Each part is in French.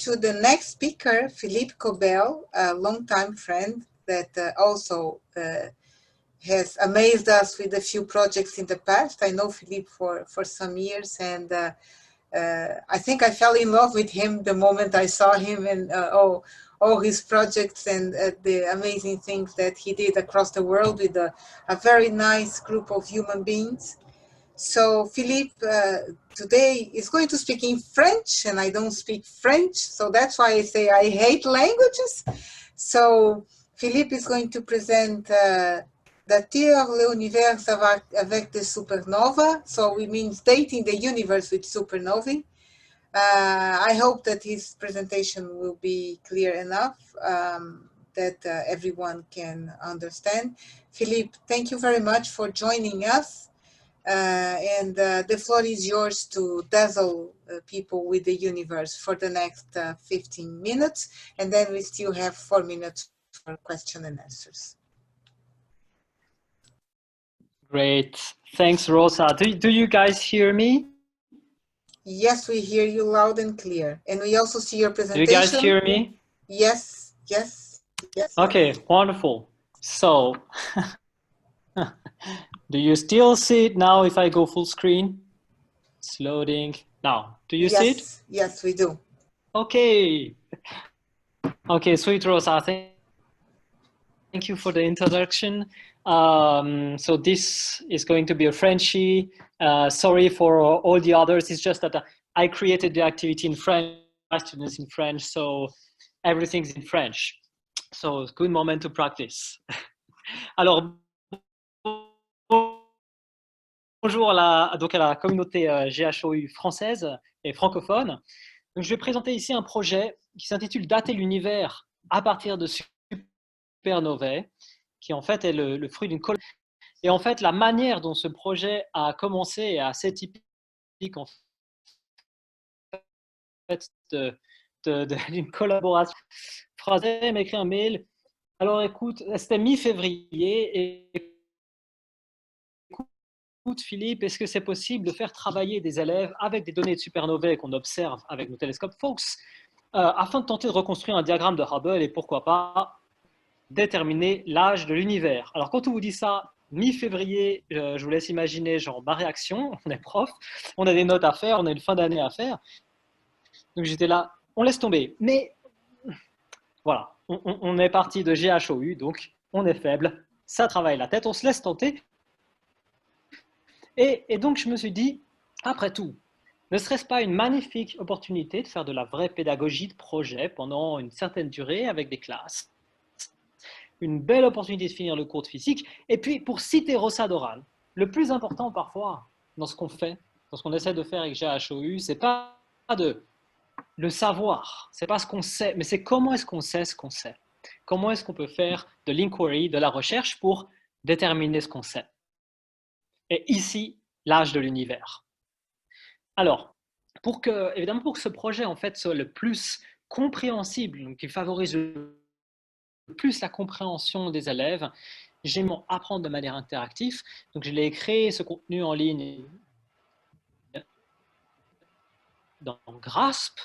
to the next speaker, Philippe Cobel, a longtime friend that also has amazed us with a few projects in the past. I know Philippe for some years, and I think I fell in love with him the moment I saw him, and all his projects and the amazing things that he did across the world with a very nice group of human beings. So Philippe today is going to speak in French, and I don't speak French, so that's why I say I hate languages. So Philippe is going to present Dater l'univers avec des supernovas, so it means dating the universe with supernovae. I hope that his presentation will be clear enough that everyone can understand. Philippe, thank you very much for joining us. And the floor is yours to dazzle people with the universe for the next 15 minutes. And then we still have 4 minutes for question and answers. Great. Thanks, Rosa. Do you guys hear me? Yes, we hear you loud and clear. And we also see your presentation. Do you guys hear me? Yes, yes, yes. Okay, wonderful. So, do you still see it now if I go full screen? It's loading. Now, do you see it? Yes, we do. Okay. Okay, sweet Rosa. Thank you for the introduction. So this is going to be a Frenchie. Sorry for all the others. It's just that I created the activity in French, my students in French, so everything's in French. So good moment to practice. Alors, bonjour à la communauté GHOU française et francophone. Donc, je vais présenter ici un projet qui s'intitule Dater l'univers à partir de supernovae, qui en fait est le fruit d'une collaboration. Et en fait, la manière dont ce projet a commencé est assez typique en fait d'une collaboration. Phrasé m'a écrit un mail. Alors écoute, c'était mi-février et écoute Philippe, est-ce que c'est possible de faire travailler des élèves avec des données de supernovae qu'on observe avec nos télescopes Fox afin de tenter de reconstruire un diagramme de Hubble et pourquoi pas déterminer l'âge de l'univers. Alors quand on vous dit ça, mi-février, je vous laisse imaginer genre ma réaction, on est prof, on a des notes à faire, on a une fin d'année à faire. Donc j'étais là, on laisse tomber. Mais voilà, on est parti de GHOU, donc on est faible, ça travaille la tête, on se laisse tenter. Et donc je me suis dit, après tout, ne serait-ce pas une magnifique opportunité de faire de la vraie pédagogie de projet pendant une certaine durée avec des classes? Une belle opportunité de finir le cours de physique. Et puis, pour citer Rosa Doran, le plus important parfois dans ce qu'on fait, dans ce qu'on essaie de faire avec GHOU, c'est pas de le savoir, c'est pas ce qu'on sait, mais c'est comment est-ce qu'on sait ce qu'on sait. Comment est-ce qu'on peut faire de l'inquiry, de la recherche pour déterminer ce qu'on sait. Et ici, l'âge de l'univers. Alors, évidemment, pour que ce projet en fait soit le plus compréhensible, donc qu'il favorise le plus la compréhension des élèves, j'aime apprendre de manière interactive. Donc, je l'ai créé ce contenu en ligne dans Grasp.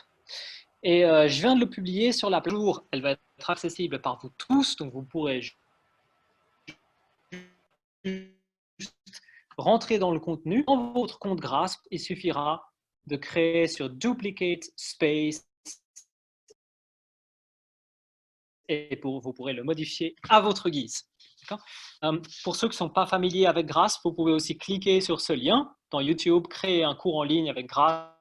Et je viens de le publier sur la jour. Elle va être accessible par vous tous. Donc, vous pourrez rentrer dans le contenu. Dans votre compte Grasp, il suffira de créer sur Duplicate Space et vous pourrez le modifier à votre guise. Pour ceux qui ne sont pas familiers avec Grasp, vous pouvez aussi cliquer sur ce lien dans YouTube, créer un cours en ligne avec Grasp,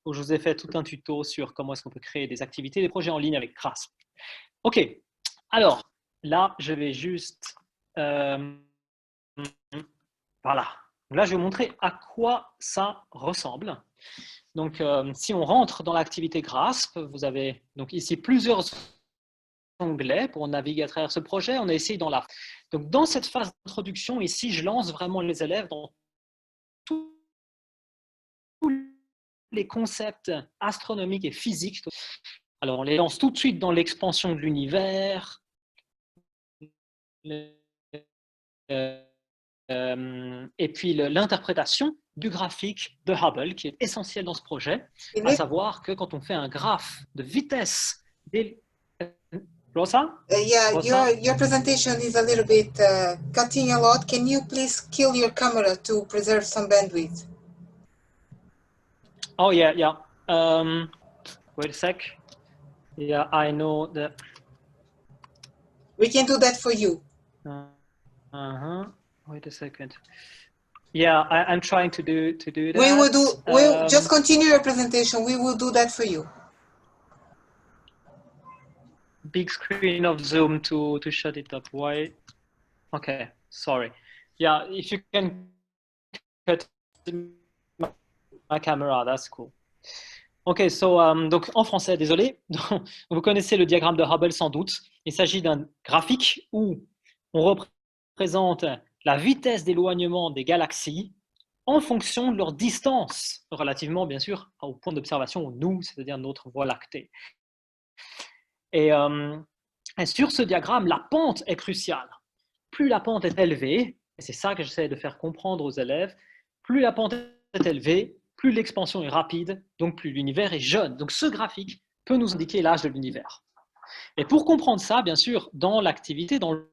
où je vous ai fait tout un tuto sur comment est-ce qu'on peut créer des activités, des projets en ligne avec Grasp. Ok, alors là, je vais juste... voilà. Là, je vais vous montrer à quoi ça ressemble. Donc, si on rentre dans l'activité Grasp, vous avez donc ici plusieurs onglets pour naviguer à travers ce projet. On est ici donc dans cette phase d'introduction, ici, je lance vraiment les élèves dans tous les concepts astronomiques et physiques. Alors, on les lance tout de suite dans l'expansion de l'univers, et puis l'interprétation du graphique de Hubble qui est essentiel dans ce projet, à Philippe, savoir que quand on fait un graphe de vitesse des... Rosa? yeah, Rosa? your presentation is a little bit cutting a lot. Can you please kill your camera to preserve some bandwidth? Oh, yeah, yeah. Wait a sec. Yeah, I know that. We can do that for you. Wait a second. Yeah, I'm trying to do that. We will do. We'll just continue your presentation. We will do that for you. Big screen of Zoom to shut it up. Why? Okay, sorry. Yeah, if you can cut my camera, that's cool. Ok, donc en français, désolé. Vous connaissez le diagramme de Hubble sans doute. Il s'agit d'un graphique où on représente la vitesse d'éloignement des galaxies en fonction de leur distance, relativement bien sûr au point d'observation où nous, c'est-à-dire notre Voie lactée. Et sur ce diagramme, la pente est cruciale. Plus la pente est élevée, et c'est ça que j'essaie de faire comprendre aux élèves, plus la pente est élevée, plus l'expansion est rapide, donc plus l'univers est jeune. Donc ce graphique peut nous indiquer l'âge de l'univers. Et pour comprendre ça, bien sûr, dans l'activité, dans le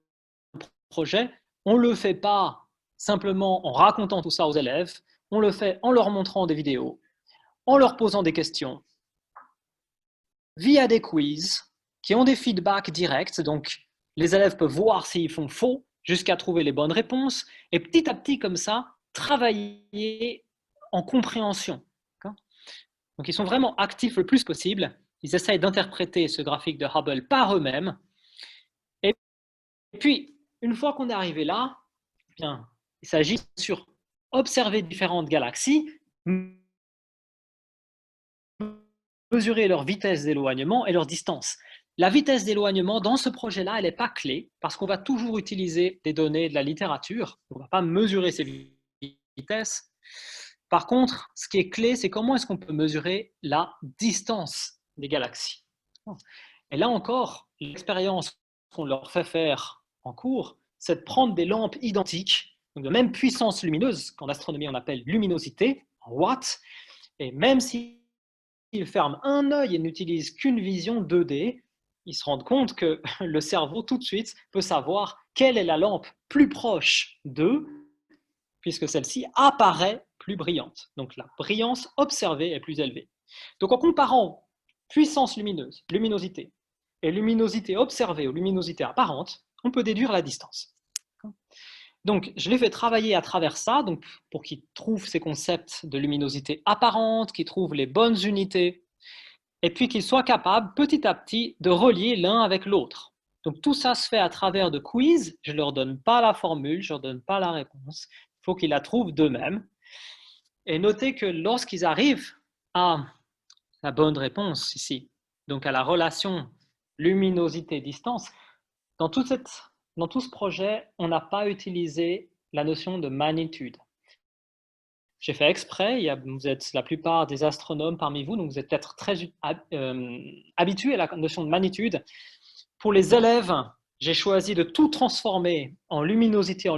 projet, on ne le fait pas simplement en racontant tout ça aux élèves, on le fait en leur montrant des vidéos, en leur posant des questions, via des quiz qui ont des feedbacks directs, donc les élèves peuvent voir s'ils font faux jusqu'à trouver les bonnes réponses, et petit à petit, comme ça, travailler en compréhension. Donc ils sont vraiment actifs le plus possible, ils essayent d'interpréter ce graphique de Hubble par eux-mêmes, et puis, une fois qu'on est arrivé là, bien, il s'agit sur observer différentes galaxies, mesurer leur vitesse d'éloignement et leur distance. La vitesse d'éloignement dans ce projet-là, elle n'est pas clé parce qu'on va toujours utiliser des données de la littérature. On ne va pas mesurer ces vitesses. Par contre, ce qui est clé, c'est comment est-ce qu'on peut mesurer la distance des galaxies. Et là encore, l'expérience qu'on leur fait faire en cours, c'est de prendre des lampes identiques, donc de même puissance lumineuse, qu'en astronomie on appelle luminosité, en watts, et même s'ils ferment un œil et n'utilisent qu'une vision 2D, ils se rendent compte que le cerveau tout de suite peut savoir quelle est la lampe plus proche d'eux, puisque celle-ci apparaît plus brillante. Donc la brillance observée est plus élevée. Donc en comparant puissance lumineuse, luminosité, et luminosité observée ou luminosité apparente, on peut déduire la distance. Donc, je les fais travailler à travers ça, donc, pour qu'ils trouvent ces concepts de luminosité apparente, qu'ils trouvent les bonnes unités, et puis qu'ils soient capables, petit à petit, de relier l'un avec l'autre. Donc, tout ça se fait à travers de quiz. Je ne leur donne pas la formule, je ne leur donne pas la réponse. Il faut qu'ils la trouvent d'eux-mêmes. Et notez que lorsqu'ils arrivent à la bonne réponse ici, donc à la relation luminosité-distance, dans tout ce projet, on n'a pas utilisé la notion de magnitude. J'ai fait exprès, vous êtes la plupart des astronomes parmi vous, donc vous êtes peut-être très habitués à la notion de magnitude. Pour les élèves, j'ai choisi de tout transformer en luminosité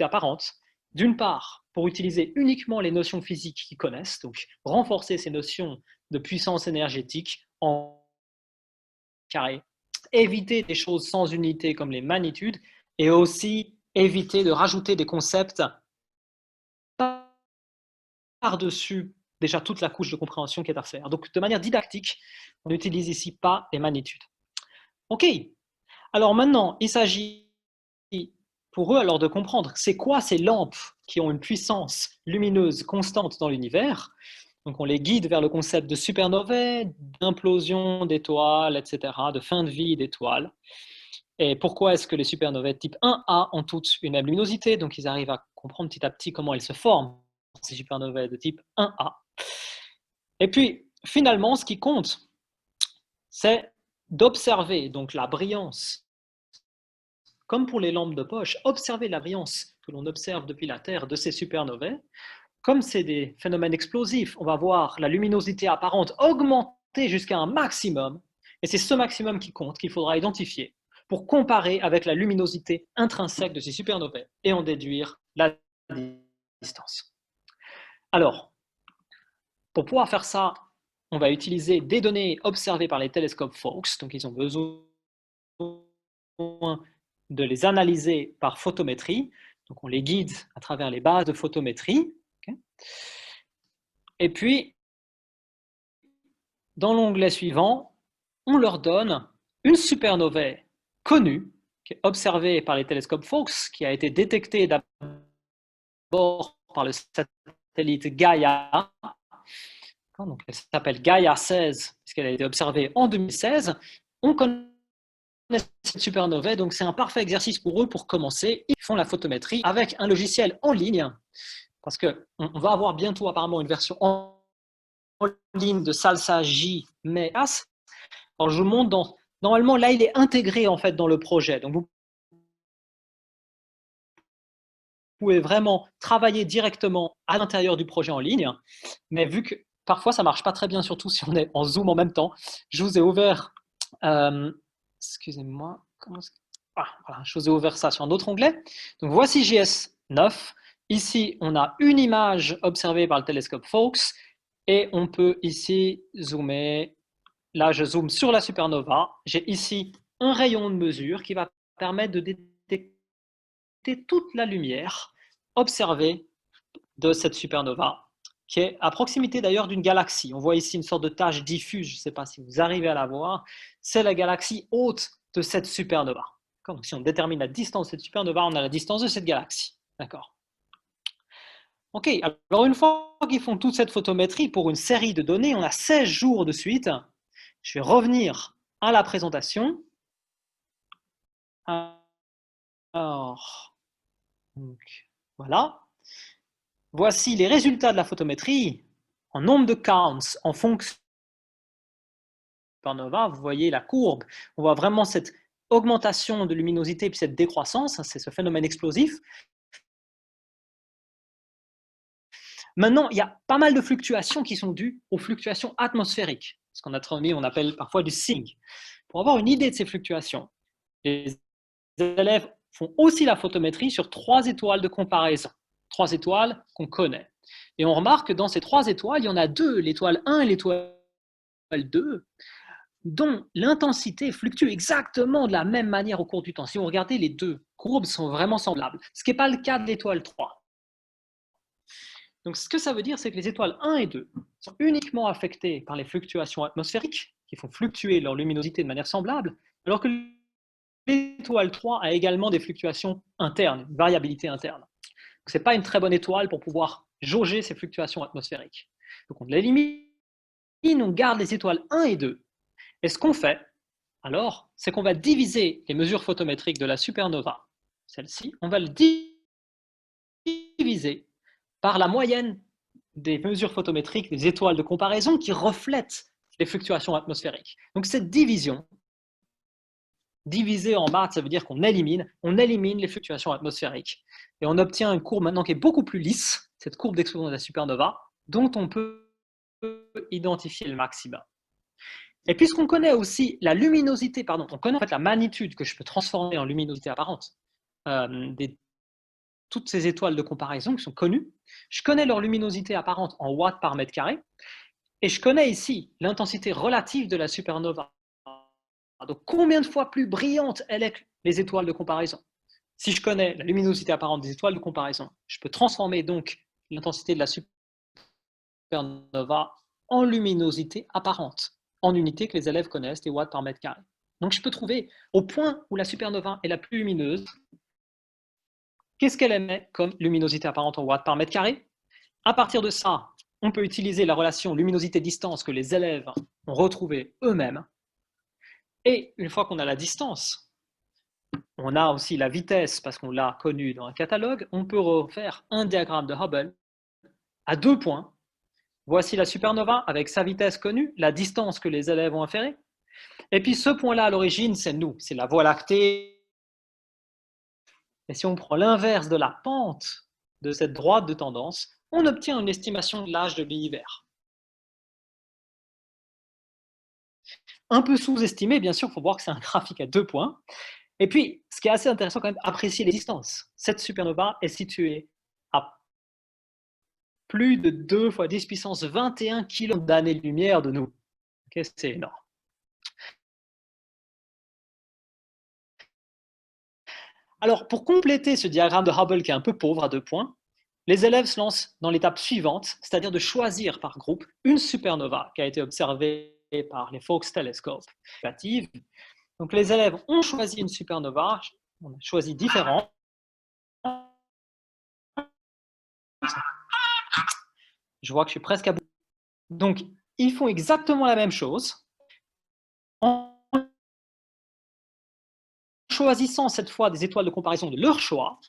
apparente. D'une part, pour utiliser uniquement les notions physiques qu'ils connaissent, donc renforcer ces notions de puissance énergétique en carré, éviter des choses sans unité comme les magnitudes, et aussi éviter de rajouter des concepts par-dessus déjà toute la couche de compréhension qui est à faire. Donc, de manière didactique, on n'utilise ici pas les magnitudes. OK. Alors maintenant, il s'agit pour eux alors de comprendre c'est quoi ces lampes qui ont une puissance lumineuse constante dans l'univers. Donc, on les guide vers le concept de supernovae, d'implosion d'étoiles, etc., de fin de vie d'étoiles. Et pourquoi est-ce que les supernovae type 1A ont toutes une même luminosité? Donc, ils arrivent à comprendre petit à petit comment elles se forment, ces supernovae de type 1A. Et puis, finalement, ce qui compte, c'est d'observer donc la brillance. Comme pour les lampes de poche, observer la brillance que l'on observe depuis la Terre de ces supernovae. Comme c'est des phénomènes explosifs, on va voir la luminosité apparente augmenter jusqu'à un maximum. Et c'est ce maximum qui compte, qu'il faudra identifier pour comparer avec la luminosité intrinsèque de ces supernovae et en déduire la distance. Alors, pour pouvoir faire ça, on va utiliser des données observées par les télescopes Fox. Donc, ils ont besoin de les analyser par photométrie. Donc, on les guide à travers les bases de photométrie. Okay. Et puis, dans l'onglet suivant, on leur donne une supernovae connue, qui est observée par les télescopes Fox, qui a été détectée d'abord par le satellite Gaia. Donc, elle s'appelle Gaia 16, puisqu'elle a été observée en 2016. On connaît cette supernovae, donc c'est un parfait exercice pour eux pour commencer. Ils font la photométrie avec un logiciel en ligne, parce qu'on va avoir bientôt apparemment une version en ligne de Salsa J MEAS. Alors je vous montre normalement là il est intégré en fait dans le projet, donc vous pouvez vraiment travailler directement à l'intérieur du projet en ligne, mais vu que parfois ça marche pas très bien, surtout si on est en Zoom en même temps, je vous ai ouvert excusez-moi, voilà, je vous ai ouvert ça sur un autre onglet. Donc voici JS9. Ici, on a une image observée par le télescope Fox et on peut ici zoomer. Là, je zoome sur la supernova. J'ai ici un rayon de mesure qui va permettre de détecter toute la lumière observée de cette supernova, qui est à proximité d'ailleurs d'une galaxie. On voit ici une sorte de tache diffuse, je ne sais pas si vous arrivez à la voir, c'est la galaxie hôte de cette supernova. Donc, si on détermine la distance de cette supernova, on a la distance de cette galaxie. D'accord. Ok, alors une fois qu'ils font toute cette photométrie pour une série de données, on a 16 jours de suite. Je vais revenir à la présentation. Alors, donc, voilà. Voici les résultats de la photométrie en nombre de counts en fonction de la supernova. Vous voyez la courbe, on voit vraiment cette augmentation de luminosité puis cette décroissance, c'est ce phénomène explosif. Maintenant, il y a pas mal de fluctuations qui sont dues aux fluctuations atmosphériques, ce qu'on a traduit, on appelle parfois du sinking. Pour avoir une idée de ces fluctuations, les élèves font aussi la photométrie sur 3 étoiles de comparaison, 3 étoiles qu'on connaît. Et on remarque que dans ces 3 étoiles, il y en a 2, l'étoile 1 et l'étoile 2, dont l'intensité fluctue exactement de la même manière au cours du temps. Si vous regardez, les deux courbes sont vraiment semblables, ce qui n'est pas le cas de l'étoile 3. Donc ce que ça veut dire, c'est que les étoiles 1 et 2 sont uniquement affectées par les fluctuations atmosphériques, qui font fluctuer leur luminosité de manière semblable, alors que l'étoile 3 a également des fluctuations internes, une variabilité interne. Ce n'est pas une très bonne étoile pour pouvoir jauger ces fluctuations atmosphériques. Donc on l'élimine, on garde les étoiles 1 et 2. Et ce qu'on fait, alors, c'est qu'on va diviser les mesures photométriques de la supernova, celle-ci, on va le diviser par la moyenne des mesures photométriques des étoiles de comparaison qui reflètent les fluctuations atmosphériques. Donc cette division, divisé en maths, ça veut dire qu'on élimine les fluctuations atmosphériques. Et on obtient une courbe maintenant qui est beaucoup plus lisse, cette courbe d'explosion de la supernova, dont on peut identifier le maximum. Et puisqu'on connaît aussi la luminosité, on connaît en fait la magnitude que je peux transformer en luminosité apparente toutes ces étoiles de comparaison qui sont connues, je connais leur luminosité apparente en watts par mètre carré, et je connais ici l'intensité relative de la supernova. Donc, combien de fois plus brillante elle est que les étoiles de comparaison? Si je connais la luminosité apparente des étoiles de comparaison, je peux transformer donc l'intensité de la supernova en luminosité apparente, en unités que les élèves connaissent, les watts par mètre carré. Donc, je peux trouver au point où la supernova est la plus lumineuse, qu'est-ce qu'elle émet comme luminosité apparente en watts par mètre carré? À partir de ça, on peut utiliser la relation luminosité-distance que les élèves ont retrouvée eux-mêmes. Et une fois qu'on a la distance, on a aussi la vitesse parce qu'on l'a connue dans un catalogue, on peut refaire un diagramme de Hubble à 2 points. Voici la supernova avec sa vitesse connue, la distance que les élèves ont inférée. Et puis ce point-là, à l'origine, c'est nous, c'est la Voie lactée. Et si on prend l'inverse de la pente de cette droite de tendance, on obtient une estimation de l'âge de l'univers. Un peu sous-estimé, bien sûr, il faut voir que c'est un graphique à 2 points. Et puis, ce qui est assez intéressant quand même, apprécier les distances. Cette supernova est située à plus de 2 fois 10 puissance 21 km d'années-lumière de nous. Okay, c'est énorme. Alors, pour compléter ce diagramme de Hubble qui est un peu pauvre à 2 points, les élèves se lancent dans l'étape suivante, c'est-à-dire de choisir par groupe une supernova qui a été observée par les Fox télescopes. Donc, les élèves ont choisi une supernova, on a choisi différents. Je vois que je suis presque à bout. Donc, ils font exactement la même chose en choisissant cette fois des étoiles de comparaison de leur choix.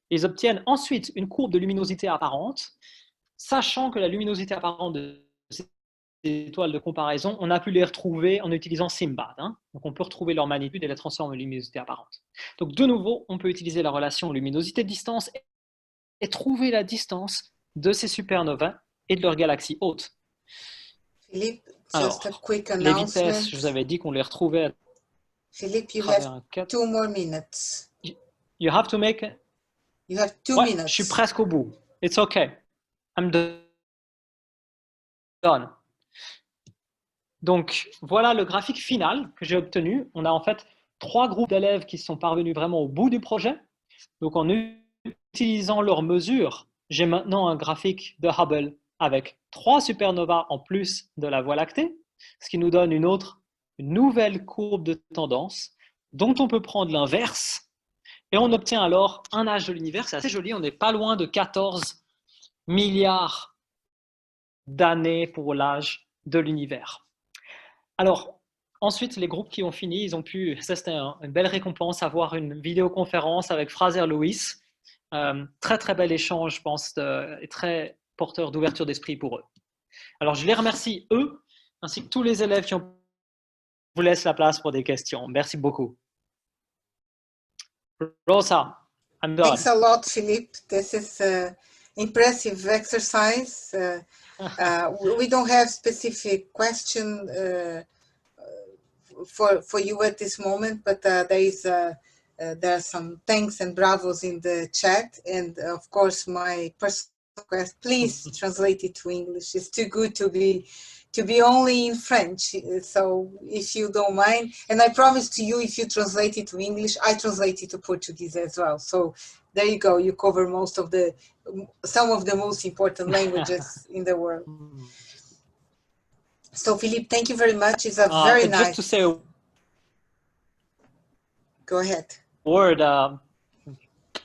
Ils obtiennent ensuite une courbe de luminosité apparente, sachant que la luminosité apparente de ces étoiles de comparaison, on a pu les retrouver en utilisant SIMBAD. Donc, on peut retrouver leur magnitude et les transformer en luminosité apparente. Donc, de nouveau, on peut utiliser la relation luminosité-distance et trouver la distance de ces supernovas et de leurs galaxies hautes. Philippe, Alors, just a quick les announcement. vitesses, je vous avais dit qu'on les retrouvait à Philippe, you travers have un 2 more minutes. You have to make... You have 2 Ouais, minutes. je suis presque au bout. It's okay. I'm done. Donc, voilà le graphique final que j'ai obtenu. On a en fait 3 groupes d'élèves qui sont parvenus vraiment au bout du projet. Donc, en utilisant leurs mesures, j'ai maintenant un graphique de Hubble avec 3 supernovas en plus de la Voie lactée, ce qui nous donne une nouvelle courbe de tendance dont on peut prendre l'inverse. Et on obtient alors un âge de l'univers. C'est assez joli, on n'est pas loin de 14 milliards d'années pour l'âge de l'univers. Alors, ensuite, les groupes qui ont fini, ils ont pu, ça c'était une belle récompense, avoir une vidéoconférence avec Fraser Lewis. Très très bel échange, je pense, et très porteur d'ouverture d'esprit pour eux. Alors, je les remercie, eux, ainsi que tous les élèves qui ont... Je vous laisse la place pour des questions. Merci beaucoup. Rosa, I'm done. Thanks a lot, Philippe. This is an impressive exercise. We don't have specific question for you at this moment, but there are some thanks and bravos in the chat, and of course my personal request: please translate it to English. It's too good to be only in French. So if you don't mind, and I promise to you, if you translate it to English, I translate it to Portuguese as well. So there you go. You cover some of the most important languages in the world. So Philippe, thank you very much. It's a very nice. Just to say a Go ahead. Word.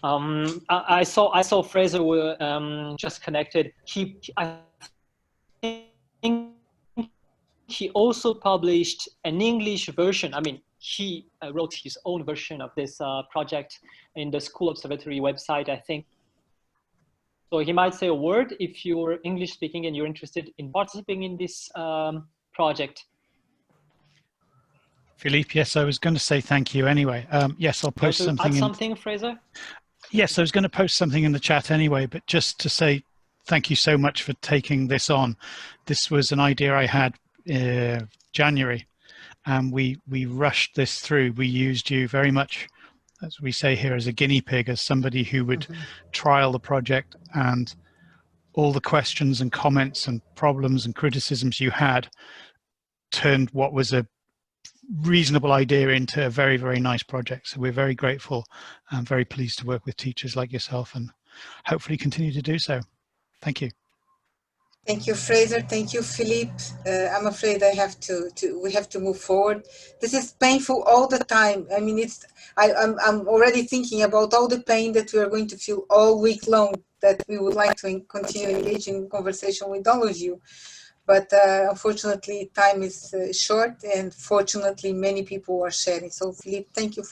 I saw Fraser just connected. I think he also published an English version. I mean, he wrote his own version of this project in the School Observatory website, I think. So he might say a word if you're English speaking and you're interested in participating in this project. Philippe, yes, I was going to say thank you anyway. Yes, I'll post something. Add something, Fraser? Yes, I was going to post something in the chat anyway, but just to say thank you so much for taking this on. This was an idea I had January, and we rushed this through. We used you very much, as we say here, as a guinea pig, as somebody who would trial the project, and all the questions and comments and problems and criticisms you had turned what was a reasonable idea into a very, very nice project. So we're very grateful and very pleased to work with teachers like yourself, and hopefully continue to do so. Thank you. Thank you, Fraser. Thank you, Philippe. I'm afraid we have to move forward. This is painful all the time. I mean, I'm already thinking about all the pain that we are going to feel all week long, that we would like to continue engaging in conversation with all of you. But unfortunately, time is short, and fortunately, many people are sharing. So, Philippe, thank you.